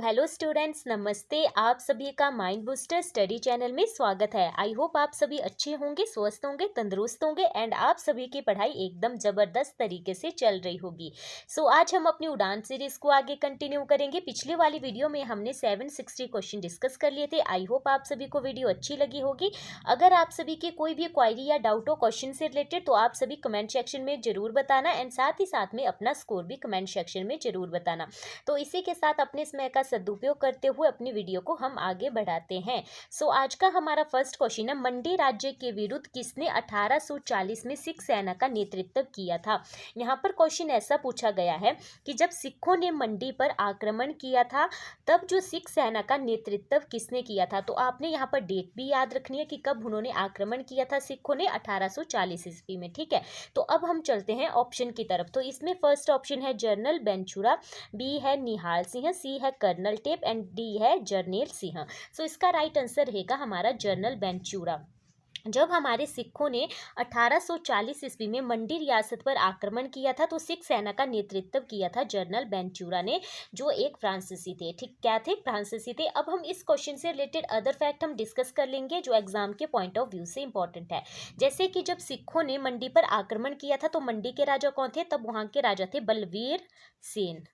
Hello students, नमस्ते। आप सभी का माइंड बूस्टर स्टडी चैनल में स्वागत है। आई होप आप सभी अच्छे होंगे, स्वस्थ होंगे, तंदुरुस्त होंगे एंड आप सभी की पढ़ाई एकदम ज़बरदस्त तरीके से चल रही होगी। आज हम अपनी उड़ान सीरीज़ को आगे कंटिन्यू करेंगे। पिछली वाली वीडियो में हमने 760 क्वेश्चन डिस्कस कर लिए थे। आई होप आप सभी को वीडियो अच्छी लगी होगी। अगर आप सभी की कोई भी क्वायरी या डाउट हो क्वेश्चन से रिलेटेड तो आप सभी कमेंट सेक्शन में ज़रूर बताना एंड साथ ही साथ में अपना स्कोर भी कमेंट सेक्शन में ज़रूर बताना। तो इसी के साथ अपने समय का सदुपयोग करते हुए अपनी वीडियो को हम आगे बढ़ाते हैं। आज का हमारा फर्स्ट क्वेश्चन है, मंडी राज्य के विरुद्ध किसने 1840 में सिख सेना का नेतृत्व किया था। यहाँ पर क्वेश्चन ऐसा पूछा गया है कि जब सिखों ने मंडी पर आक्रमण किया था तब जो सिख सेना का नेतृत्व किसने किया था। तो आपने यहाँ पर डेट भी याद रखनी है कि कब उन्होंने आक्रमण किया था सिखों ने, 1840 ईस्वी में। ठीक है, तो अब हम चलते हैं ऑप्शन की तरफ। तो इसमें फर्स्ट ऑप्शन है जनरल बेंचुरा, बी है निहाल सिंह, सी है कर्नल टेप एंड डी है जर्नेल सिंह। इसका राइट आंसर रहेगा हमारा जनरल बेंचुरा। जब हमारे सिखों ने 1840 ईस्वी में मंडी रियासत पर आक्रमण किया था तो सिख सेना का नेतृत्व किया था जनरल बेंचुरा ने, जो एक फ्रांसीसी थे। ठीक, क्या थे? फ्रांसीसी थे। अब हम इस क्वेश्चन से रिलेटेड अदर फैक्ट हम डिस्कस कर लेंगे जो एग्जाम के पॉइंट ऑफ व्यू से इंपॉर्टेंट है। जैसे कि जब सिखों ने मंडी पर आक्रमण किया था तो मंडी के राजा कौन थे? तब वहां के राजा थे बलवीर सेन।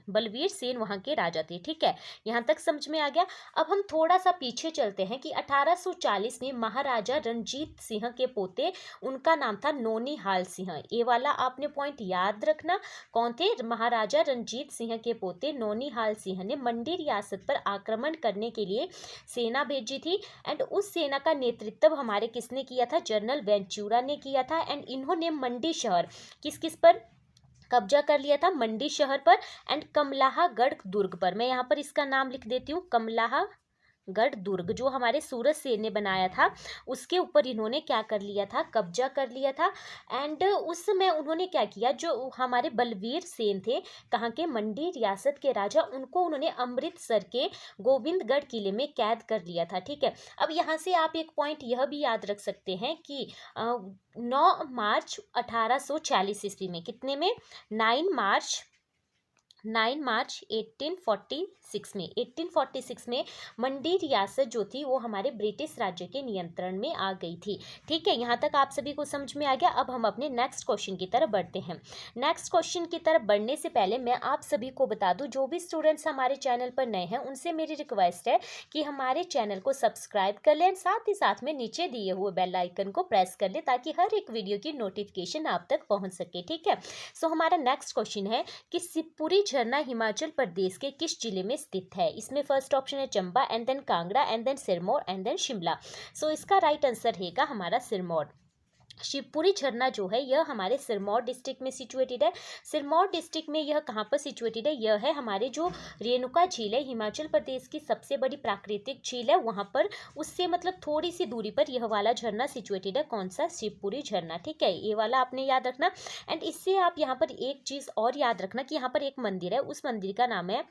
बलवीर सेन वहां के राजा थे। ठीक है, यहां तक समझ में आ गया। अब हम थोड़ा सा पीछे चलते हैं कि 1840 में महाराजा रणजीत सिंह के पोते, उनका नाम था नौनिहाल सिंह। ये वाला आपने पॉइंट याद रखना। कौन थे? महाराजा रणजीत सिंह के पोते नौनिहाल सिंह ने मंडी रियासत पर आक्रमण करने के लिए सेना भेजी थी एंड उस सेना का नेतृत्व हमारे किसने किया था? जनरल बेंचुरा ने किया था। एंड इन्होंने मंडी शहर किस पर कब्जा कर लिया था? मंडी शहर पर एंड कमलाहगढ़ दुर्ग पर। मैं यहाँ पर इसका नाम लिख देती हूँ, कमलाहगढ़ दुर्ग, जो हमारे सूरज सेन ने बनाया था, उसके ऊपर इन्होंने क्या कर लिया था? कब्जा कर लिया था। एंड उस समय उन्होंने क्या किया, जो हमारे बलवीर सेन थे, कहाँ के? मंडी रियासत के राजा, उनको उन्होंने अमृतसर के गोविंदगढ़ किले में कैद कर लिया था। ठीक है, अब यहाँ से आप एक पॉइंट यह भी याद रख सकते हैं कि 9 मार्च 1840 ईस्वी में, कितने में? 9 मार्च 1846 में मंडी रियासत जो थी वो हमारे ब्रिटिश राज्य के नियंत्रण में आ गई थी। ठीक है, यहाँ तक आप सभी को समझ में आ गया। अब हम अपने नेक्स्ट क्वेश्चन की तरफ बढ़ते हैं। नेक्स्ट क्वेश्चन की तरफ बढ़ने से पहले मैं आप सभी को बता दूं, जो भी स्टूडेंट्स हमारे चैनल पर नए हैं उनसे मेरी रिक्वेस्ट है कि हमारे चैनल को सब्सक्राइब कर लें, साथ ही साथ में नीचे दिए हुए बेल आइकन को प्रेस कर लें ताकि हर एक वीडियो की नोटिफिकेशन आप तक पहुँच सके। ठीक है, हमारा नेक्स्ट क्वेश्चन है कि शिवपुरी झरना हिमाचल प्रदेश के किस जिले में स्थित है। इसमें फर्स्ट ऑप्शन है Chamba and then Kangra and then Sirmaur and then Shimla. इसका राइट आंसर रहेगा हमारा सिरमौर। शिवपुरी झरना जो है यह हमारे सिरमौर डिस्ट्रिक्ट में सिचुएटेड है। सिरमौर डिस्ट्रिक्ट में यह कहाँ पर सिचुएटेड है? यह है हमारे जो रेणुका झील है, हिमाचल प्रदेश की सबसे बड़ी प्राकृतिक झील है, वहाँ पर उससे मतलब थोड़ी सी दूरी पर यह वाला झरना सिचुएटेड है। कौन सा? शिवपुरी झरना। ठीक है, ये वाला आपने याद रखना। एंड इससे आप यहाँ पर एक चीज़ और याद रखना कि यहाँ पर एक मंदिर है, उस मंदिर का नाम है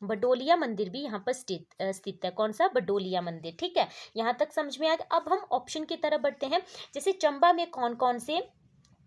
बडोलिया मंदिर भी यहाँ पर स्थित है। कौन सा? बडोलिया मंदिर। ठीक है, यहाँ तक समझ में आ गया। अब हम ऑप्शन की तरफ बढ़ते हैं। जैसे चंबा में कौन कौन से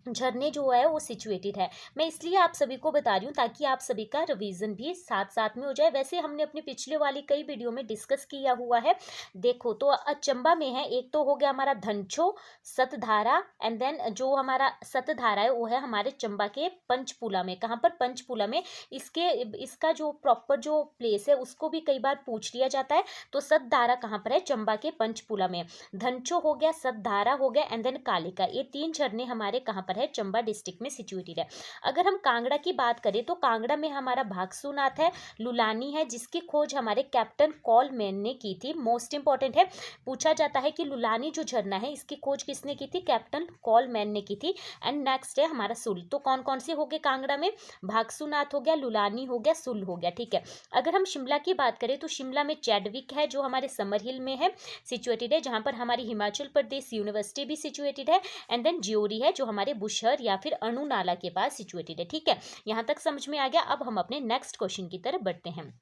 झरने जो है वो सिचुएटेड है, मैं इसलिए आप सभी को बता रही हूँ ताकि आप सभी का रिवीजन भी साथ साथ में हो जाए। वैसे हमने अपने पिछले वाली कई वीडियो में डिस्कस किया हुआ है। देखो, तो चंबा में है, एक तो हो गया हमारा धनछो, सतधारा एंड देन जो हमारा सतधारा है वो है हमारे चंबा के पंचपूला में। कहाँ पर? पंचपूला में। इसका जो प्रॉपर जो प्लेस है उसको भी कई बार पूछ लिया जाता है। तो सतधारा कहाँ पर है? चंबा के पंचपूला में। धनछो हो गया, सतधारा हो गया एंड देन कालिका, ये 3 झरने हमारे कहाँ पर है? चंबा डिस्ट्रिक्ट में सिचुएटेड है। अगर हम कांगड़ा की बात करें तो कांगड़ा में हमारा भागसूनाथ है, लुलानी है, जिसकी खोज हमारे कैप्टन कॉलमैन ने की थी। मोस्ट इंपॉर्टेंट है, पूछा जाता है कि लुलानी जो झरना है इसकी खोज किसने की थी? कैप्टन कॉलमैन ने की थी। एंड नेक्स्ट है हमारा सुल। तो कौन कौन से हो गए कांगड़ा में? भागसूनाथ हो गया, लुलानी हो गया, सुल हो गया। ठीक है, अगर हम शिमला की बात करें तो शिमला में चैडविक है जो हमारे समर हिल में है सिचुएटेड है, जहां पर हमारी हिमाचल प्रदेश यूनिवर्सिटी भी सिचुएटेड है। एंड देन ज्योरी है जो हमारे बुशहर या फिर अणु नाला के पास सिचुएटेड है। ठीक है, यहाँ तक समझ में आ गया। अब हम अपने नेक्स्ट क्वेश्चन की तरफ बढ़ते हैं।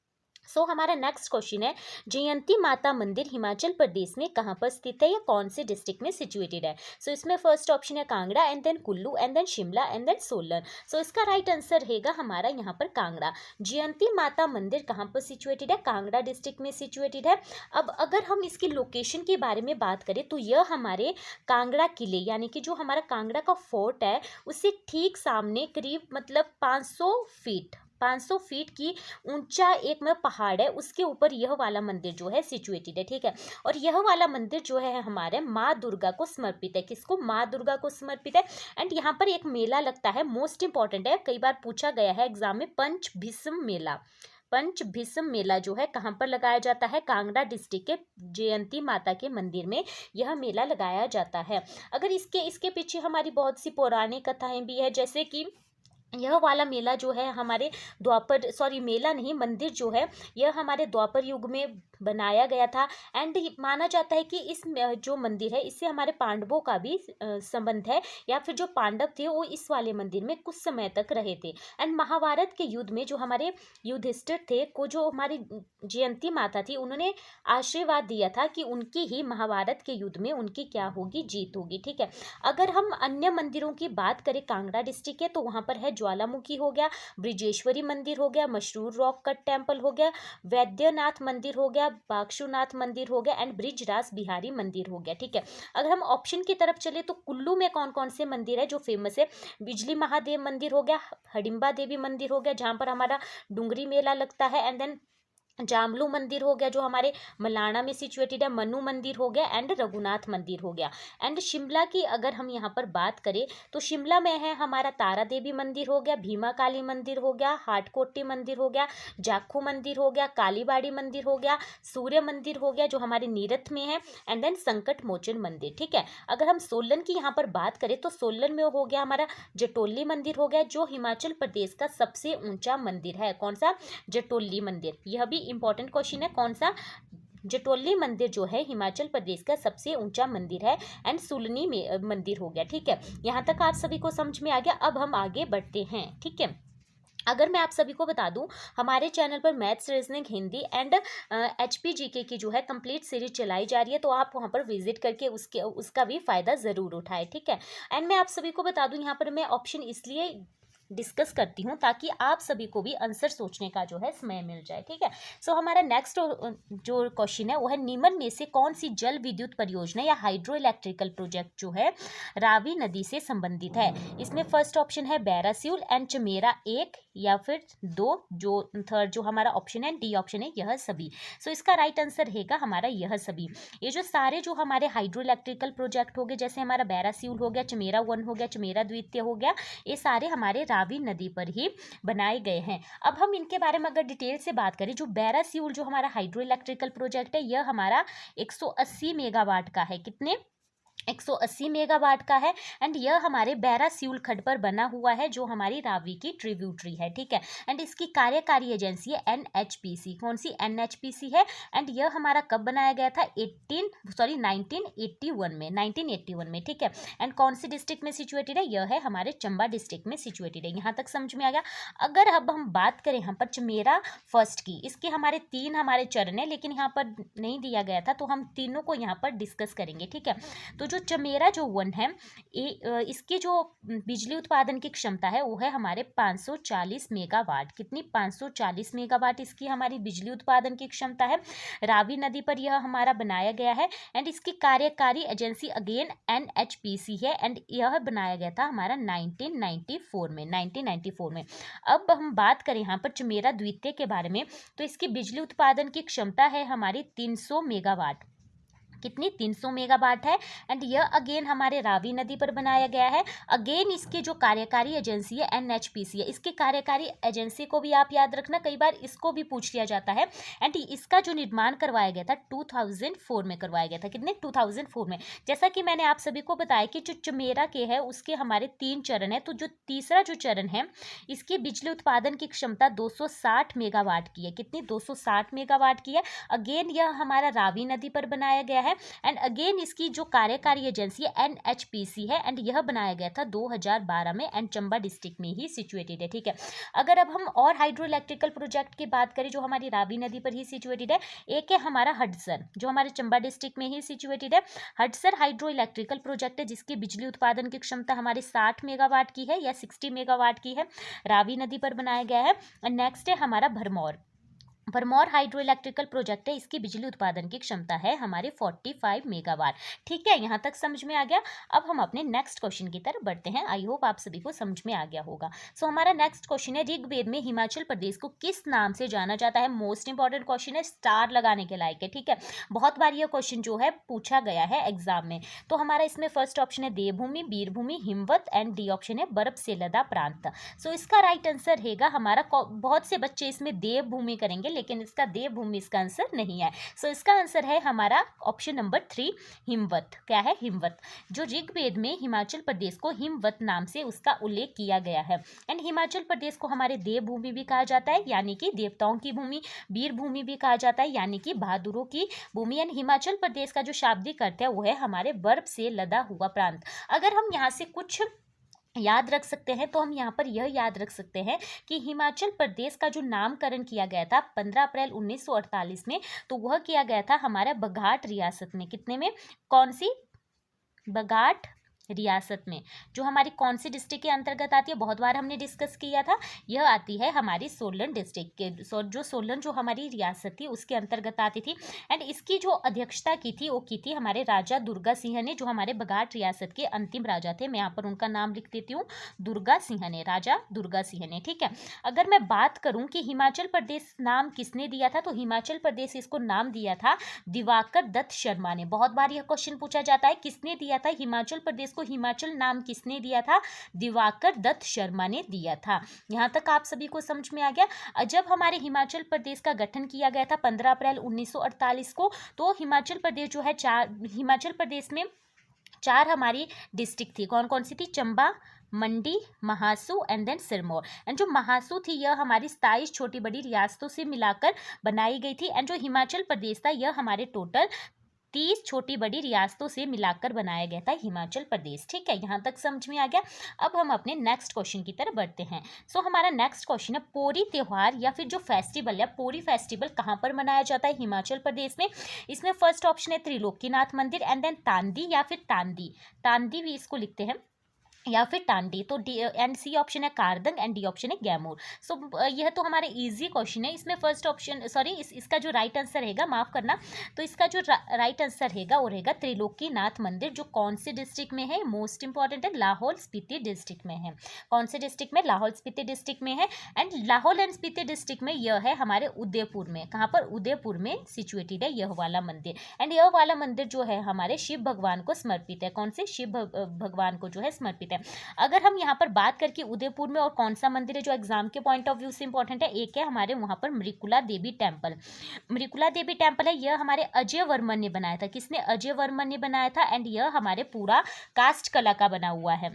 हमारा नेक्स्ट क्वेश्चन है, जयंती माता मंदिर हिमाचल प्रदेश में कहाँ पर स्थित है या कौन से डिस्ट्रिक्ट में सिचुएटेड है? इसमें फर्स्ट ऑप्शन है Kangra, and then Kullu, and then Shimla, and then Solan. इसका राइट आंसर रहेगा हमारा यहाँ पर कांगड़ा। जयंती माता मंदिर कहाँ पर सिचुएटेड है? कांगड़ा डिस्ट्रिक्ट में सिचुएटेड है। अब अगर हम इसकी लोकेशन के बारे में बात करें तो यह हमारे कांगड़ा किले यानी कि जो हमारा कांगड़ा का फोर्ट है उससे ठीक सामने करीब मतलब 500 फीट की ऊंचा एक में पहाड़ है, उसके ऊपर यह वाला मंदिर जो है सिचुएटेड है। ठीक है, और यह वाला मंदिर जो है हमारे माँ दुर्गा को समर्पित है। किसको? माँ दुर्गा को समर्पित है। एंड यहाँ पर एक मेला लगता है, मोस्ट इंपॉर्टेंट है, कई बार पूछा गया है एग्जाम में, पंचभीषम मेला। पंचभीषम मेला जो है कहाँ पर लगाया जाता है? कांगड़ा डिस्ट्रिक्ट के जयंती माता के मंदिर में यह मेला लगाया जाता है। अगर इसके पीछे हमारी बहुत सी पौराणिक कथाएं भी है, जैसे कि यह वाला मेला जो है हमारे मेला नहीं, मंदिर जो है यह हमारे द्वापर युग में बनाया गया था। एंड माना जाता है कि इस जो मंदिर है इससे हमारे पांडवों का भी संबंध है, या फिर जो पांडव थे वो इस वाले मंदिर में कुछ समय तक रहे थे। एंड महाभारत के युद्ध में जो हमारे युधिष्ठिर थे को जो हमारी जयंती माता थी उन्होंने आशीर्वाद दिया था कि उनकी ही महाभारत के युद्ध में उनकी क्या होगी? जीत होगी। ठीक है, अगर हम अन्य मंदिरों की बात करें कांगड़ा डिस्ट्रिक्ट के, तो वहाँ पर है ज्वालामुखी हो गया, ब्रिजेश्वरी मंदिर हो गया, मशरूर रॉक कट टेम्पल हो गया, वैद्यनाथ मंदिर हो गया, बाक्षुनाथ मंदिर हो गया, एंड ब्रिजराज बिहारी मंदिर हो गया। ठीक है, अगर हम ऑप्शन की तरफ चले तो कुल्लू में कौन कौन से मंदिर है जो फेमस है? बिजली महादेव मंदिर हो गया, हडिम्बा देवी मंदिर हो गया जहाँ पर हमारा डुंगरी मेला लगता है, एंड देन जामलू मंदिर हो गया जो हमारे मलाना में सिचुएटेड है, मनु मंदिर हो गया, एंड रघुनाथ मंदिर हो गया। एंड शिमला की अगर हम यहाँ पर बात करें तो शिमला में है हमारा तारा देवी मंदिर हो गया, भीमा काली मंदिर हो गया, हाटकोटी मंदिर हो गया, जाखू मंदिर हो गया, कालीबाड़ी मंदिर हो गया, सूर्य मंदिर हो गया जो हमारे नीरथ में है, एंड देन संकट मोचन मंदिर। ठीक है, अगर हम सोलन की यहाँ पर बात करें तो सोलन में हो गया हमारा जटोली मंदिर हो गया जो हिमाचल प्रदेश का सबसे ऊंचा मंदिर है। कौन सा? जटोली मंदिर। यह भी इंपॉर्टेंट क्वेश्चन है, कौन सा? जटोली मंदिर जो है हिमाचल प्रदेश का सबसे ऊंचा मंदिर है। एंड सुलनी में मंदिर हो गया। ठीक है, यहाँ तक आप सभी को समझ में आ गया। अब हम आगे बढ़ते हैं। ठीक है, अगर मैं आप सभी को बता दूं हमारे चैनल पर maths, reasoning, Hindi and HPGK की जो है कंप्लीट सीरीज चलाई जा रही है, तो आप वहां पर विजिट करके उसका भी फायदा ज़रूर उठाएं। ठीक है, एंड मैं आप सभी को बता दूं यहाँ पर मैं ऑप्शन इसलिए डिस्कस करती हूँ ताकि आप सभी को भी आंसर सोचने का जो है समय मिल जाए। ठीक है, हमारा नेक्स्ट जो क्वेश्चन है वो है, निम्न में से कौन सी जल विद्युत परियोजना या हाइड्रो इलेक्ट्रिकल प्रोजेक्ट जो है रावी नदी से संबंधित है? इसमें फर्स्ट ऑप्शन है बैरासियूल एंड चमेरा 1 या फिर 2, जो थर्ड जो हमारा ऑप्शन है डी ऑप्शन है यह सभी। इसका राइट आंसर रहेगा हमारा यह सभी। ये जो सारे जो हमारे हाइड्रो इलेक्ट्रिकल प्रोजेक्ट हो गए, जैसे हमारा बैरासियूल हो गया, चमेरा 1 हो गया, चमेरा द्वितीय हो गया, ये सारे हमारे रावी नदी पर ही बनाए गए हैं। अब हम इनके बारे में अगर डिटेल से बात करें, जो बैरासियूल जो हमारा हाइड्रो इलेक्ट्रिकल प्रोजेक्ट है यह हमारा 180 मेगावाट का है। कितने? 180 मेगावाट का है। एंड यह हमारे बैरासियूल खड्ड पर बना हुआ है जो हमारी रावी की ट्रिब्यूटरी है। ठीक है, एंड इसकी कार्यकारी एजेंसी है NHPC। कौन सी? NHPC है। एंड यह हमारा कब बनाया गया था? 1981 में। ठीक है, एंड कौन सी डिस्ट्रिक्ट में सिचुएटेड है? यह है हमारे चंबा डिस्ट्रिक्ट में सिचुएटेड है। यहाँ तक समझ में आ गया। अगर अब हम बात करें यहाँ पर चमेरा फर्स्ट की, इसके हमारे 3 हमारे चरण है, लेकिन यहाँ पर नहीं दिया गया था तो हम तीनों को यहाँ पर डिस्कस करेंगे। ठीक है, तो जो चमेरा जो 1 है इसकी जो बिजली उत्पादन की क्षमता है वो है हमारे 540 मेगावाट। कितनी? 540 मेगावाट इसकी हमारी बिजली उत्पादन की क्षमता है। रावी नदी पर यह हमारा बनाया गया है। एंड इसकी कार्यकारी एजेंसी अगेन NHPC है। एंड यह बनाया गया था हमारा 1994 में। अब हम बात करें यहाँ पर चमेरा द्वितीय के बारे में, तो इसकी बिजली उत्पादन की क्षमता है हमारी 300 मेगावाट। कितनी? 300 मेगावाट है। एंड यह अगेन हमारे रावी नदी पर बनाया गया है। अगेन इसकी जो कार्यकारी एजेंसी है NHPC है। इसकी कार्यकारी एजेंसी को भी आप याद रखना, कई बार इसको भी पूछ लिया जाता है। एंड इसका जो निर्माण करवाया गया था 2004 में करवाया गया था। कितने? 2004 में। जैसा कि मैंने आप सभी को बताया कि जो चमेरा के है उसके हमारे 3 चरण है, तो जो तीसरा जो चरण है इसकी बिजली उत्पादन की क्षमता 260 मेगावाट की है। कितनी? 260 मेगावाट की है। अगेन यह हमारा रावी नदी पर बनाया गया है। है। एंड अगेन इसकी जो कार्यकारी एजेंसी है NHPC है एंड यह बनाया गया था 2012 में एंड चंबा डिस्ट्रिक्ट में ही सिचुएटेड है। ठीक है, अगर अब हम और हाइड्रो इलेक्ट्रिकल प्रोजेक्ट की बात करें जो हमारी रावी नदी पर ही सिचुएटेड है, एक है हमारा हडसन जो हमारे चंबा डिस्ट्रिक्ट में ही सिचुएटेड है। हडसन हाइड्रो इलेक्ट्रिकल प्रोजेक्ट है जिसकी बिजली उत्पादन की क्षमता हमारे 60 मेगावाट की है या 60 मेगावाट की है, रावी नदी पर बनाया गया है। नेक्स्ट है हमारा भरमौर हाइड्रो इलेक्ट्रिकल प्रोजेक्ट है, इसकी बिजली उत्पादन की क्षमता है हमारे 45 मेगावाट। ठीक है, यहाँ तक समझ में आ गया। अब हम अपने नेक्स्ट क्वेश्चन की तरफ बढ़ते हैं। आई होप आप सभी को समझ में आ गया होगा। सो हमारा नेक्स्ट क्वेश्चन है, ऋग्वेद में हिमाचल प्रदेश को किस नाम से जाना जाता है? मोस्ट इंपॉर्टेंट क्वेश्चन है, स्टार लगाने के लायक है। ठीक है, बहुत बार यह क्वेश्चन जो है पूछा गया है एग्जाम में। तो हमारा इसमें फर्स्ट ऑप्शन है देवभूमि, वीरभूमि, हिमवत एंड डी ऑप्शन है बर्फ से लदा प्रांत। सो इसका राइट आंसर रहेगा हमारा, बहुत से बच्चे इसमें देवभूमि करेंगे लेकिन इसका देवभूमि इसका आंसर नहीं है। सो इसका आंसर है हमारा ऑप्शन नंबर 3 हिमवत। क्या है? हिमवत। जो ऋग्वेद में हिमाचल प्रदेश को हिमवत नाम से उसका उल्लेख किया गया है। एंड हिमाचल प्रदेश को हमारे देवभूमि भी कहा जाता है यानी कि देवताओं की भूमि, वीर भूमि भी कहा जाता है यानी कि बहादुरों की भूमि। एंड हिमाचल प्रदेश का जो शाब्दिक अर्थ है वो है हमारे बर्फ से लदा हुआ प्रांत। अगर हम यहाँ से कुछ याद रख सकते हैं तो हम यहाँ पर यह याद रख सकते हैं कि हिमाचल प्रदेश का जो नामकरण किया गया था 15 अप्रैल 1948 में, तो वह किया गया था हमारा बघाट रियासत में। कितने में? कौन सी? बघाट रियासत में, जो हमारी कौन सी डिस्ट्रिक्ट के अंतर्गत आती है? बहुत बार हमने डिस्कस किया था, यह आती है हमारी सोलन डिस्ट्रिक्ट के, जो सोलन जो हमारी रियासत थी उसके अंतर्गत आती थी। एंड इसकी जो अध्यक्षता की थी वो की थी हमारे राजा दुर्गा सिंह ने, जो हमारे बघाट रियासत के अंतिम राजा थे। मैं यहाँ पर उनका नाम लिख देती हूँ, दुर्गा सिंह ने, राजा दुर्गा सिंह ने। ठीक है, अगर मैं बात करूँ कि हिमाचल प्रदेश नाम किसने दिया था, तो हिमाचल प्रदेश इसको नाम दिया था दिवाकर दत्त शर्मा ने। बहुत बार यह क्वेश्चन पूछा जाता है किसने दिया था हिमाचल प्रदेश को, हिमाचल नाम किसने दिया था? दिवाकर दत्त शर्मा ने दिया था। यहां तक आप सभी को समझ में आ गया। जब हमारे हिमाचल प्रदेश का गठन किया गया था 15 अप्रैल 1948 को, तो हिमाचल प्रदेश जो है हिमाचल प्रदेश में 4 हमारी डिस्ट्रिक्ट थी। कौन कौन सी थी? Chamba, Mandi, Mahasu and then Sirmaur. And जो महासू थी यह हमारी 27 छोटी बड़ी रियासतों से मिलाकर बनाई गई थी। एंड जो हिमाचल प्रदेश था यह हमारे टोटल 30 छोटी बड़ी रियासतों से मिलाकर बनाया गया था हिमाचल प्रदेश। ठीक है, यहाँ तक समझ में आ गया। अब हम अपने नेक्स्ट क्वेश्चन की तरफ बढ़ते हैं। सो हमारा नेक्स्ट क्वेश्चन है, पोरी त्योहार या फिर जो फेस्टिवल है, पोरी फेस्टिवल कहाँ पर मनाया जाता है हिमाचल प्रदेश में? इसमें फर्स्ट ऑप्शन है त्रिलोकीनाथ मंदिर एंड देन तांदी या फिर तांदी भी इसको लिखते हैं, या फिर टांडी। तो डी एंड सी ऑप्शन है कारदंग एंड डी ऑप्शन है गैमूर। सो यह तो हमारे इजी क्वेश्चन है। इसमें फर्स्ट ऑप्शन इसका जो राइट आंसर रहेगा, माफ करना, तो इसका जो राइट आंसर रहेगा वो रहेगा त्रिलोकीनाथ मंदिर, जो कौन से डिस्ट्रिक्ट में है? मोस्ट इंपॉर्टेंट है, लाहौल स्पीति डिस्ट्रिक्ट में है। कौन से डिस्ट्रिक्ट में? लाहौल स्पीति डिस्ट्रिक्ट में है। And Lahaul and Spiti district में यह है हमारे उदयपुर में। कहाँ पर? उदयपुर में सिचुएटेड है यह वाला मंदिर। एंड यह वाला मंदिर जो है हमारे शिव भगवान को समर्पित है। कौन से? शिव भगवान को जो है समर्पित। अगर हम यहाँ पर बात करके उदयपुर में और कौन सा मंदिर है जो एग्जाम के पॉइंट ऑफ व्यू से इंपॉर्टेंट है, एक है हमारे वहाँ पर मृकुला देवी टेम्पल। मृकुला देवी टेम्पल है, यह हमारे अजय वर्मन ने बनाया था। किसने? अजय वर्मन ने बनाया था। एंड यह हमारे पूरा कास्ट कला का बना हुआ है।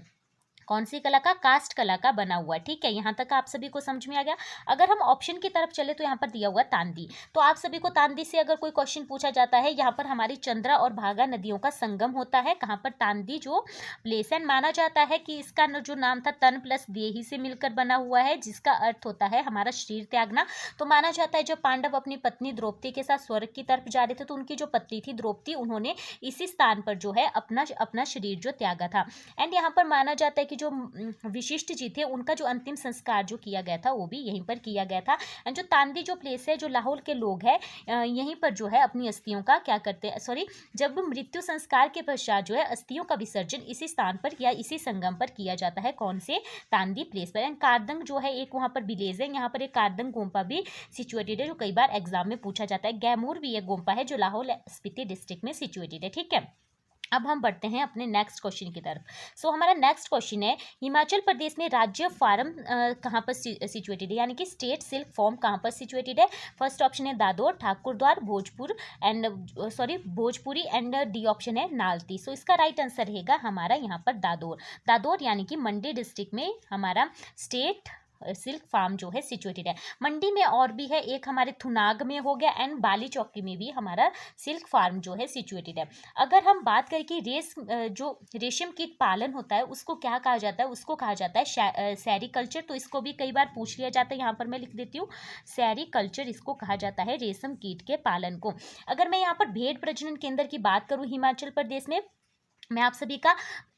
कौन सी कला का? कास्ट कला का बना हुआ। ठीक है, यहाँ तक आप सभी को समझ में आ गया। अगर हम ऑप्शन की तरफ चले तो यहाँ पर दिया हुआ तांदी। तो आप सभी को तांदी से अगर कोई क्वेश्चन पूछा जाता है, यहाँ पर हमारी चंद्रा और भागा नदियों का संगम होता है। कहाँ पर? तांदी जो प्लेस है। माना जाता है कि इसका जो नाम था तन प्लस देही से मिलकर बना हुआ है, जिसका अर्थ होता है हमारा शरीर त्यागना। तो माना जाता है जब पांडव अपनी पत्नी द्रौपदी के साथ स्वर्ग की तरफ जा रहे थे तो उनकी जो पत्नी थी द्रौपदी, उन्होंने इसी स्थान पर जो है अपना शरीर जो त्यागा था। एंड यहाँ पर माना जाता है कि जो विशिष्ट जी थे उनका जो अंतिम संस्कार जो किया गया था वो भी यहीं पर किया गया था। एंड जो तांदी जो प्लेस है, जो लाहौल के लोग हैं यहीं पर जो है अपनी अस्थियों का क्या करते हैं, जब मृत्यु संस्कार के पश्चात जो है अस्थियों का विसर्जन इसी स्थान पर या इसी संगम पर किया जाता है। कौन से? तांदी प्लेस पर। एंड कारदंग जो है एक वहाँ पर विलेज है, यहाँ पर एक कारदंग गोम्पा भी सिचुएटेड है, जो कई बार एग्जाम में पूछा जाता है। गैमूर भी एक गोम्पा है जो लाहौल स्पीति डिस्ट्रिक्ट में सिचुएटेड है। ठीक है, अब हम बढ़ते हैं अपने नेक्स्ट क्वेश्चन की तरफ। सो हमारा नेक्स्ट क्वेश्चन है, हिमाचल प्रदेश में राज्य फार्म कहाँ पर सिचुएटेड है, यानी कि स्टेट सिल्क फॉर्म कहाँ पर सिचुएटेड है? फर्स्ट ऑप्शन है दादोर, Thakurdwar, Bhojpuri and D option है नालती। सो इसका राइट आंसर रहेगा हमारा यहाँ पर दादोर यानी कि मंडी डिस्ट्रिक्ट में हमारा स्टेट सिल्क फार्म जो है सिचुएटेड है। मंडी में और भी है, एक हमारे थुनाग में हो गया एंड बाली चौकी में भी हमारा सिल्क फार्म जो है सिचुएटेड है। अगर हम बात करें कि जो रेशम कीट पालन होता है उसको क्या कहा जाता है, उसको कहा जाता है सेरीकल्चर। तो इसको भी कई बार पूछ लिया जाता है, यहाँ पर मैं लिख देती हूँ सेरीकल्चर, इसको कहा जाता है रेशम कीट के पालन को। अगर मैं यहाँ पर भेड़ प्रजनन केंद्र की बात करूँ हिमाचल प्रदेश में, मैं आप सभी का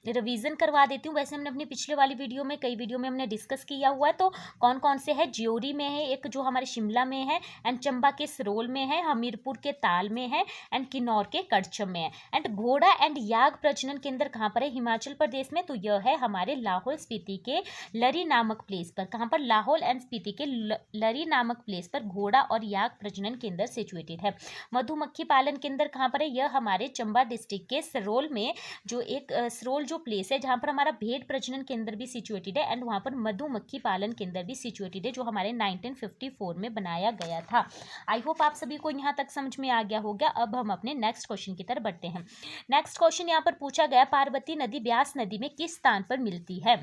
रिवीजन करवा देती हूँ। वैसे हमने अपनी पिछले वाली वीडियो में, कई वीडियो में हमने डिस्कस किया हुआ है। तो कौन कौन से है, ज्योरी में है, एक जो हमारे शिमला में है, एंड चंबा के सरोल में है, हमीरपुर के ताल में है, एंड किन्नौर के कड़छम में है। एंड घोड़ा एंड याक प्रजनन केंद्र कहाँ पर है हिमाचल प्रदेश में, तो यह है हमारे लाहौल स्पीति के लरी नामक प्लेस पर। कहाँ पर, लाहौल एंड स्पीति के लरी नामक प्लेस पर घोड़ा और याक प्रजनन केंद्र सिचुएटेड है। मधुमक्खी पालन केंद्र कहाँ पर है, यह हमारे चंबा डिस्ट्रिक्ट के सरोल में जो एक सरोल जो प्लेस है जहाँ पर हमारा भेड़ प्रजनन केंद्र भी सिचुएटेड है, एंड वहाँ पर मधुमक्खी पालन केंद्र भी सिचुएटेड है, जो हमारे 1954 में बनाया गया था। आई होप आप सभी को यहाँ तक समझ में आ गया होगा। अब हम अपने नेक्स्ट क्वेश्चन की तरफ बढ़ते हैं। नेक्स्ट क्वेश्चन यहाँ पर पूछा गया, पार्वती नदी ब्यास नदी में किस स्थान पर मिलती है।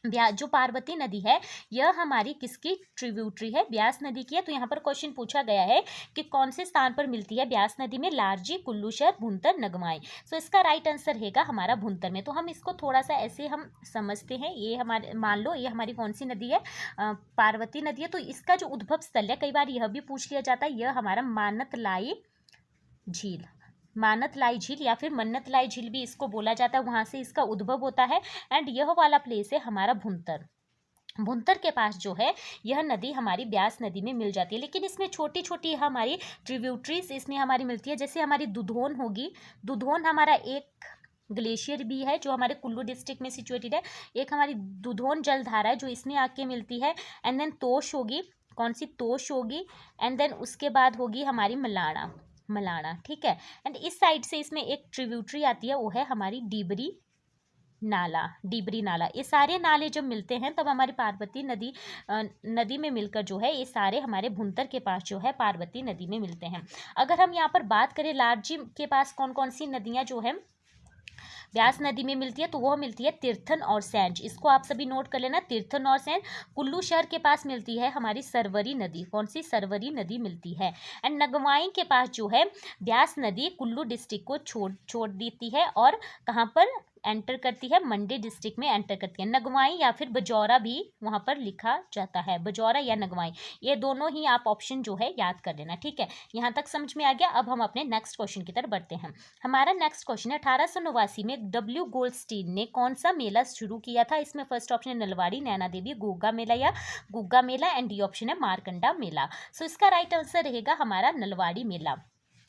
जो पार्वती नदी है यह हमारी किसकी ट्रिब्यूटरी है, ब्यास नदी की है। तो यहाँ पर क्वेश्चन पूछा गया है कि कौन से स्थान पर मिलती है ब्यास नदी में, लारजी, कुल्लूशहर, भुंतर, नगमाई। सो इसका राइट आंसर रहेगा हमारा भुंतर में। तो हम इसको थोड़ा सा ऐसे हम समझते हैं, ये हमारे, मान लो ये हमारी कौन सी नदी है, पार्वती नदी है। तो इसका जो उद्भव स्थल है, कई बार यह भी पूछ लिया जाता है, यह हमारा मानतलाई झील, मानतलाई झील या फिर मन्नतलाई झील भी इसको बोला जाता है, वहां से इसका उद्भव होता है। एंड यह वाला प्लेस है हमारा भुंतर। भुंतर के पास जो है यह नदी हमारी ब्यास नदी में मिल जाती है, लेकिन इसमें छोटी छोटी हमारी ट्रिब्यूटरीज इसमें हमारी मिलती है। जैसे हमारी दुधोन होगी, दुधोन हमारा एक ग्लेशियर भी है जो हमारे कुल्लू डिस्ट्रिक्ट में सिचुएटेड है। एक हमारी दुधोन जलधारा है जो इसमें आके मिलती है। एंड देन तोश होगी, कौन सी, तोश होगी। एंड देन उसके बाद होगी हमारी मलाना, मलाना, ठीक है। एंड इस साइड से इसमें एक ट्रिब्यूटरी आती है, वो है हमारी डिबरी नाला, डिबरी नाला। ये सारे नाले जब मिलते हैं तब हमारी पार्वती नदी नदी में मिलकर जो है ये सारे हमारे भुंतर के पास जो है पार्वती नदी में मिलते हैं। अगर हम यहाँ पर बात करें लारजी के पास कौन कौन सी नदियाँ जो है ब्यास नदी में मिलती है, तो वो मिलती है तीर्थन और सैंज। इसको आप सभी नोट कर लेना, तीर्थन और सैंज। कुल्लू शहर के पास मिलती है हमारी सरवरी नदी, कौन सी, सरवरी नदी मिलती है। एंड नगवाई के पास जो है ब्यास नदी कुल्लू डिस्ट्रिक्ट को छोड़ देती है और कहाँ पर एंटर करती है, मंडी डिस्ट्रिक्ट में एंटर करती है। नगवाई या फिर बजौरा भी वहाँ पर लिखा जाता है, बजौरा या नगवाई, ये दोनों ही आप ऑप्शन जो है याद कर लेना, ठीक है। यहाँ तक समझ में आ गया। अब हम अपने नेक्स्ट क्वेश्चन की तरफ बढ़ते हैं। हमारा नेक्स्ट क्वेश्चन है, 1889 में डब्ल्यू गोल्डस्टीन ने कौन सा मेला शुरू किया था। इसमें फर्स्ट ऑप्शन है नलवाड़ी, नैना देवी, गोगा मेला या गुग्गा मेला, एंड डी ऑप्शन है मारकंडा मेला। सो इसका राइट आंसर रहेगा हमारा नलवाड़ी मेला।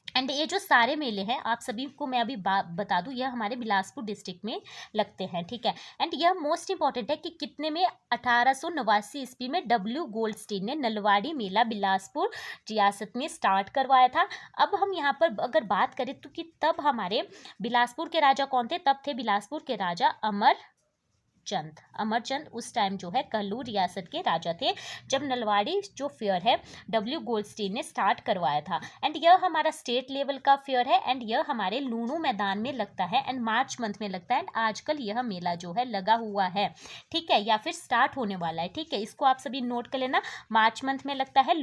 एंड ये जो सारे मेले हैं आप सभी को मैं अभी बता दूं, यह हमारे बिलासपुर डिस्ट्रिक्ट में लगते हैं, ठीक है। एंड यह मोस्ट इंपॉर्टेंट है कि कितने में, 1889 ईस्वी में डब्ल्यू गोल्डस्टीन ने नलवाड़ी मेला बिलासपुर रियासत में स्टार्ट करवाया था। अब हम यहाँ पर अगर बात करें तो कि तब हमारे बिलासपुर के राजा कौन थे, तब थे बिलासपुर के राजा अमरचंद उस टाइम जो है कहलूर रियासत के राजा थे, जब नलवाड़ी जो फेयर है डब्ल्यू गोल्डस्टीन ने स्टार्ट करवाया था। एंड यह हमारा स्टेट लेवल का फेयर है, एंड यह हमारे लूणू मैदान में लगता है, एंड मार्च मंथ में लगता है। एंड आजकल यह मेला जो है लगा हुआ है, ठीक है, या फिर स्टार्ट होने वाला है, ठीक है। इसको आप सभी नोट कर लेना, मार्च मंथ में लगता है,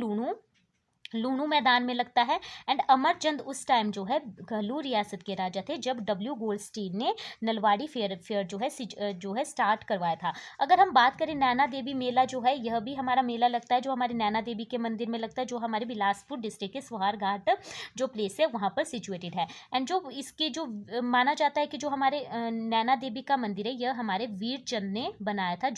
लूणू मैदान में लगता है। एंड अमरचंद उस टाइम जो है कहलूर रियासत के राजा थे, जब डब्ल्यू गोल्डस्टीन ने नलवाड़ी फेयर जो है स्टार्ट करवाया था। अगर हम बात करें नैना देवी मेला जो है, यह भी हमारा मेला लगता है जो हमारे नैना देवी के मंदिर में लगता है, जो हमारे बिलासपुर डिस्ट्रिक्ट के स्वार घाट जो प्लेस है वहाँ पर सिचुएटेड है। एंड जो इसके जो माना जाता है कि जो हमारे नैना देवी का मंदिर है यह हमारे वीर चंद ने बनाया था,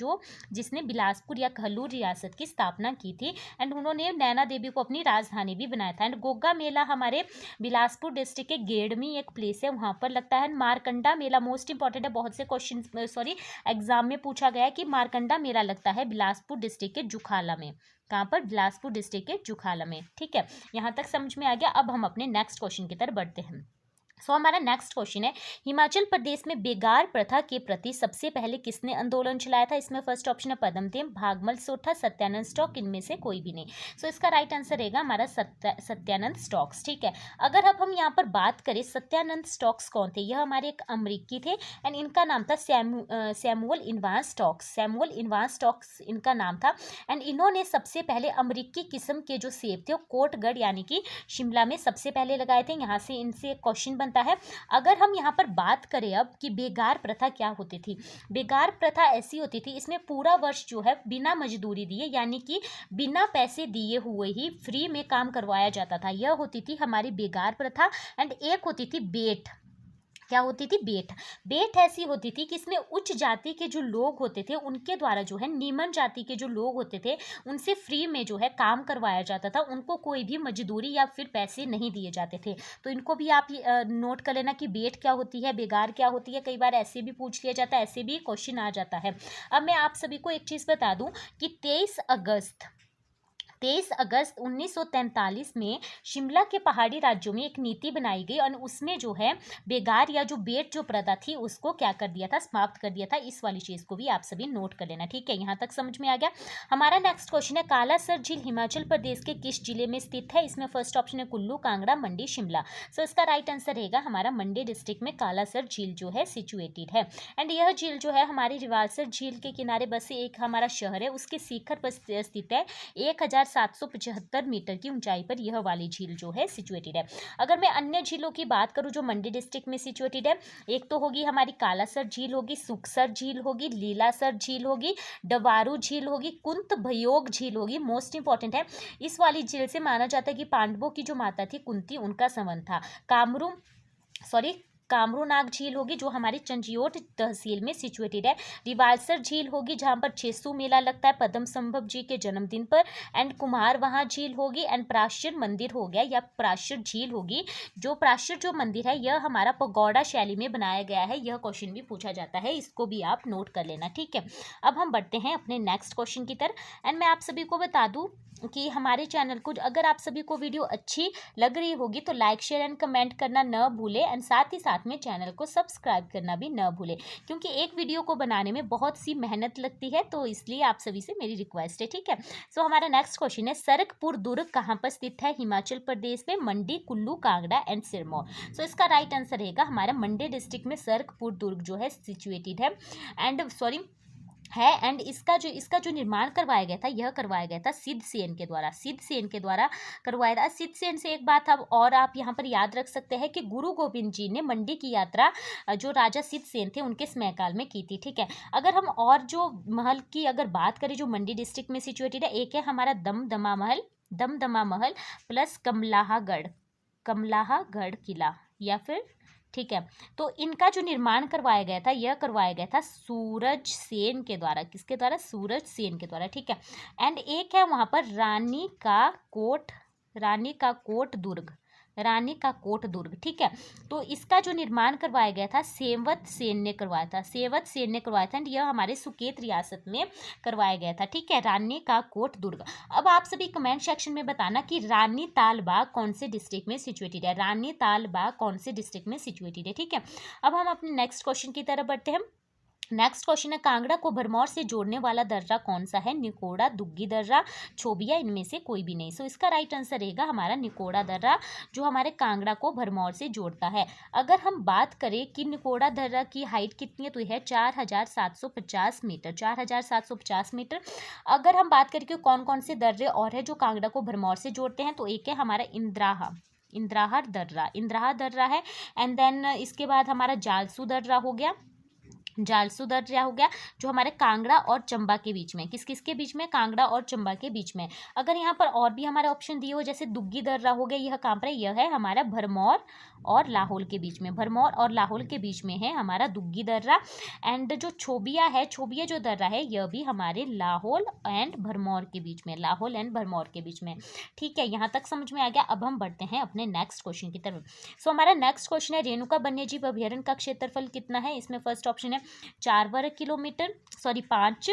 जिसने बिलासपुर या कहलूर रियासत की स्थापना की थी। एंड उन्होंने नैना देवी को अपनी राजधानी भी बनाया था। एंड गोगा मेला हमारे बिलासपुर डिस्ट्रिक्ट के गेड़मी एक प्लेस है, वहां पर लगता है। मारकंडा मेला मोस्ट इंपॉर्टेंट है, बहुत से क्वेश्चन एग्जाम में पूछा गया है कि मारकंडा मेला लगता है बिलासपुर डिस्ट्रिक्ट के जुखाला में। कहाँ पर, बिलासपुर डिस्ट्रिक्ट के जुखाला में, ठीक है। यहाँ तक समझ में आ गया। अब हम अपने नेक्स्ट क्वेश्चन की तरफ बढ़ते हैं। सो हमारा नेक्स्ट क्वेश्चन है, हिमाचल प्रदेश में बेगार प्रथा के प्रति सबसे पहले किसने आंदोलन चलाया था? इसमें फर्स्ट ऑप्शन है पद्मदेव, भागमल सोठा, सत्यानंद स्टॉक, इनमें से कोई भी नहीं। सो इसका राइट आंसर रहेगा हमारा सत्यानंद स्टॉक्स। ठीक है, अगर अब हम यहाँ पर बात करें सत्यानंद स्टॉक्स कौन थे, यह हमारे एक अमरीकी थे एंड इनका नाम था सैमुअल इनवांस स्टॉक्स। सैमुअल इनवांस स्टॉक्स इनका नाम था एंड इन्होंने सबसे पहले अमरीकी किस्म के जो सेब थे वो कोटगढ़ यानी कि शिमला में सबसे पहले लगाए थे। यहाँ से इनसे क्वेश्चन बनता है। अगर हम यहाँ पर बात करें अब कि बेगार प्रथा क्या होती थी, बेगार प्रथा ऐसी होती थी, इसमें पूरा वर्ष जो है बिना मजदूरी दिए यानी कि बिना पैसे दिए हुए ही फ्री में काम करवाया जाता था, यह होती थी हमारी बेगार प्रथा। एंड एक होती थी बेट, क्या होती थी? बेट। बेट ऐसी होती थी कि इसमें उच्च जाति के जो लोग होते थे उनके द्वारा जो है निम्न जाति के जो लोग होते थे उनसे फ्री में जो है काम करवाया जाता था, उनको कोई भी मजदूरी या फिर पैसे नहीं दिए जाते थे। तो इनको भी आप नोट कर लेना कि बेट क्या होती है, बेगार क्या होती है, कई बार ऐसे भी पूछ लिया जाता है, ऐसे भी क्वेश्चन आ जाता है। अब मैं आप सभी को एक चीज़ बता दूं कि 23 अगस्त 1943 में शिमला के पहाड़ी राज्यों में एक नीति बनाई गई और उसमें जो है बेगार या जो बेट जो प्रथा थी उसको क्या कर दिया था? समाप्त कर दिया था। इस वाली चीज़ को भी आप सभी नोट कर लेना। ठीक है, यहाँ तक समझ में आ गया। हमारा नेक्स्ट क्वेश्चन है, कालासर झील हिमाचल प्रदेश के किस जिले में स्थित है? इसमें फर्स्ट ऑप्शन है कुल्लू, कांगड़ा, मंडी, शिमला। सो इसका राइट आंसर रहेगा हमारा मंडी डिस्ट्रिक्ट में कालासर झील जो है सिचुएटेड है। एंड यह झील जो है हमारी रिवालसर झील के किनारे बसे एक हमारा शहर है, उसके शिखर पर स्थित है। 1775 मीटर की ऊंचाई पर यह वाली झील जो है सिचुएटेड है। अगर मैं अन्य झीलों की बात करूं जो मंडी डिस्ट्रिक्ट में सिचुएटेड है, एक तो होगी हमारी कालासर झील होगी, सुखसर झील होगी, लीलासर झील होगी, डवारू झील होगी, कुंत भयोग झील होगी। मोस्ट इंपॉर्टेंट है, इस वाली झील से माना जाता है कि पांडवों की जो माता थी कुंती, उनका संबंध था। कामरूनाग झील होगी जो हमारी चंजियोट तहसील में सिचुएटेड है। रिवालसर झील होगी जहाँ पर छेसू मेला लगता है पद्म संभव जी के जन्मदिन पर। एंड कुम्हार वहाँ झील होगी। एंड प्राश्चर मंदिर हो गया या प्राश्चर झील होगी। जो प्राश्चर जो मंदिर है यह हमारा पगोड़ा शैली में बनाया गया है, यह क्वेश्चन भी पूछा जाता है, इसको भी आप नोट कर लेना। ठीक है, अब हम बढ़ते हैं अपने नेक्स्ट क्वेश्चन की तरफ। एंड मैं आप सभी को बता दूँ कि हमारे चैनल को अगर आप सभी को वीडियो अच्छी लग रही होगी तो लाइक शेयर एंड कमेंट करना न भूलें एंड साथ ही साथ में चैनल को सब्सक्राइब करना भी न भूलें, क्योंकि एक वीडियो को बनाने में बहुत सी मेहनत लगती है, तो इसलिए आप सभी से मेरी रिक्वेस्ट है। ठीक है, सो हमारा नेक्स्ट क्वेश्चन है, सरकपुर दुर्ग कहाँ पर स्थित है? हिमाचल प्रदेश में मंडी, कुल्लू, कांगड़ा एंड सिरमौर। सो इसका राइट आंसर रहेगा हमारा मंडी डिस्ट्रिक्ट में सरकपुर दुर्ग जो है सिचुएटेड है एंड इसका जो निर्माण करवाया गया था यह करवाया गया था सिद्ध सेन के द्वारा करवाया था। सिद्ध सेन से एक बात अब और आप यहाँ पर याद रख सकते हैं कि गुरु गोविंद जी ने मंडी की यात्रा जो राजा सिद्ध सेन थे उनके समयकाल में की थी। ठीक है, अगर हम और जो महल की अगर बात करें जो मंडी डिस्ट्रिक्ट में सिचुएटेड है, एक है हमारा दमदमा महल प्लस कमलाहगढ़ किला या फिर, ठीक है, तो इनका जो निर्माण करवाया गया था यह करवाया गया था सूरज सेन के द्वारा। किसके द्वारा? सूरज सेन के द्वारा। ठीक है, एंड एक है वहाँ पर रानी का कोट दुर्ग। ठीक है, तो इसका जो निर्माण करवाया गया था सेवत सेन ने करवाया था एंड यह हमारे सुकेत रियासत में करवाया गया था। ठीक है, रानी का कोट दुर्ग। अब आप सभी कमेंट सेक्शन में बताना कि रानी ताल बाग कौन से डिस्ट्रिक्ट में सिचुएटेड है। ठीक है, अब हम अपने नेक्स्ट क्वेश्चन की तरफ बढ़ते हैं। नेक्स्ट क्वेश्चन है, कांगड़ा को भरमौर से जोड़ने वाला दर्रा कौन सा है? निकोड़ा, दुग्गी दर्रा, छोबिया, इनमें से कोई भी नहीं। सो इसका राइट आंसर रहेगा हमारा निकोड़ा दर्रा जो हमारे कांगड़ा को भरमौर से जोड़ता है। अगर हम बात करें कि निकोड़ा दर्रा की हाइट कितनी है तो यह 4750 मीटर। अगर हम बात करें कि कौन कौन से दर्रे और है जो कांगड़ा को भरमौर से जोड़ते हैं तो एक है हमारा इंद्राहा दर्रा है। एंड देन इसके बाद हमारा जालसू दर्रा हो गया जो हमारे कांगड़ा और चंबा के बीच में, किसके बीच में? कांगड़ा और चंबा के बीच में। अगर यहाँ पर और भी हमारे ऑप्शन दिए हो जैसे दुग्गी दर्रा हो गया, यह कहाँ पर है? यह है हमारा भरमौर और लाहौल के बीच में है हमारा दुग्गी दर्रा। एंड जो छोबिया जो दर्रा है यह भी हमारे लाहौल एंड भरमौर के बीच में। ठीक है, यहाँ तक समझ में आ गया। अब हम बढ़ते हैं अपने नेक्स्ट क्वेश्चन की तरफ। सो हमारा नेक्स्ट क्वेश्चन है, रेणुका वन्यजीव अभ्यारण्य का क्षेत्रफल कितना है? इसमें फर्स्ट ऑप्शन है 5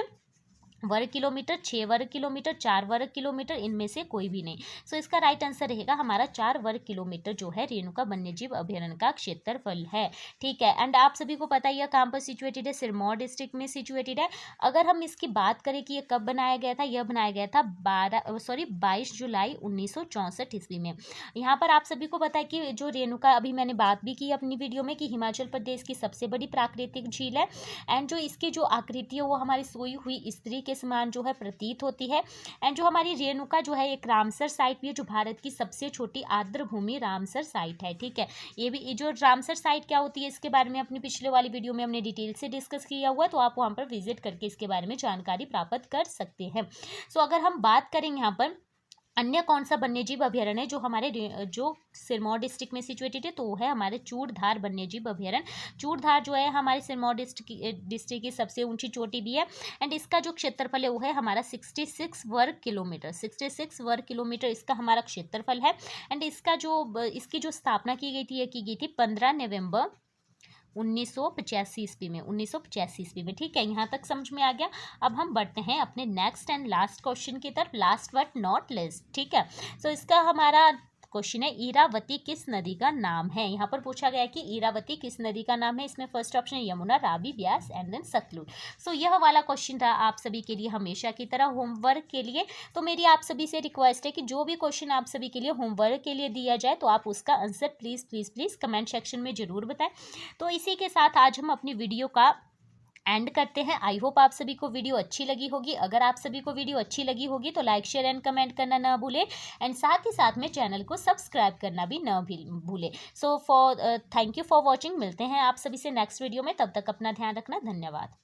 वर्ग किलोमीटर, 6 वर्ग किलोमीटर, 4 वर्ग किलोमीटर, इनमें से कोई भी नहीं। सो इसका राइट आंसर रहेगा हमारा 4 वर्ग किलोमीटर जो है रेणुका वन्यजीव अभयारण्य का क्षेत्रफल है। ठीक है, एंड आप सभी को पता ही है कहाँ पर सिचुएटेड है, सिरमौर डिस्ट्रिक्ट में सिचुएटेड है। अगर हम इसकी बात करें कि ये कब बनाया गया था, यह बनाया गया था 22 जुलाई 1964 ईस्वी में। यहाँ पर आप सभी को पता है कि जो रेणुका, अभी मैंने बात भी की अपनी वीडियो में कि हिमाचल प्रदेश की सबसे बड़ी प्राकृतिक झील है, एंड जो इसकी जो आकृति है वो हमारी सोई हुई स्त्री के समान जो है प्रतीत होती है। एंड जो हमारी रेणुका जो है एक रामसर साइट भी है, जो भारत की सबसे छोटी आर्द्र भूमि रामसर साइट है। ठीक है, ये भी जो रामसर साइट क्या होती है इसके बारे में अपनी पिछले वाली वीडियो में हमने डिटेल से डिस्कस किया हुआ है, तो आप वहाँ पर विजिट करके इसके बारे में जानकारी प्राप्त कर सकते हैं। सो अगर हम बात करें यहाँ पर अन्य कौन सा वन्यजीव अभयारण्य है जो हमारे जो सिरमौर डिस्ट्रिक्ट में सिचुएटेड है, तो वो है हमारे चूड़धार वन्यजीव अभयारण्य। चूड़धार जो है हमारे सिरमौर डिस्ट्रिक्ट की सबसे ऊंची चोटी भी है, एंड इसका जो क्षेत्रफल है वो है हमारा 66 वर्ग किलोमीटर। 66 वर्ग किलोमीटर इसका हमारा क्षेत्रफल है। एंड इसकी जो स्थापना की गई थी, ये की गई थी 15 नवंबर 1985 ईस्वी में, 1985 ईस्वी में। ठीक है, यहाँ तक समझ में आ गया। अब हम बढ़ते हैं अपने नेक्स्ट एंड लास्ट क्वेश्चन की तरफ, लास्ट बट नॉट लिस्ट। ठीक है, सो इसका हमारा क्वेश्चन है इरावती किस नदी का नाम है। यहाँ पर पूछा गया कि इरावती किस नदी का नाम है। इसमें फर्स्ट ऑप्शन है यमुना, रावी, ब्यास एंड देन सतलुज। सो यह वाला क्वेश्चन था आप सभी के लिए हमेशा की तरह होमवर्क के लिए। तो मेरी आप सभी से रिक्वेस्ट है कि जो भी क्वेश्चन आप सभी के लिए होमवर्क के लिए दिया जाए तो आप उसका answer please please please comment section में ज़रूर बताएं। तो इसी के साथ आज हम अपनी वीडियो का एंड करते हैं। आई होप आप सभी को वीडियो अच्छी लगी होगी। अगर आप सभी को वीडियो अच्छी लगी होगी तो लाइक, शेयर एंड कमेंट करना ना भूले, एंड साथ ही साथ में चैनल को सब्सक्राइब करना भी ना भूले। So thank you for watching. मिलते हैं आप सभी से नेक्स्ट वीडियो में, तब तक अपना ध्यान रखना। धन्यवाद।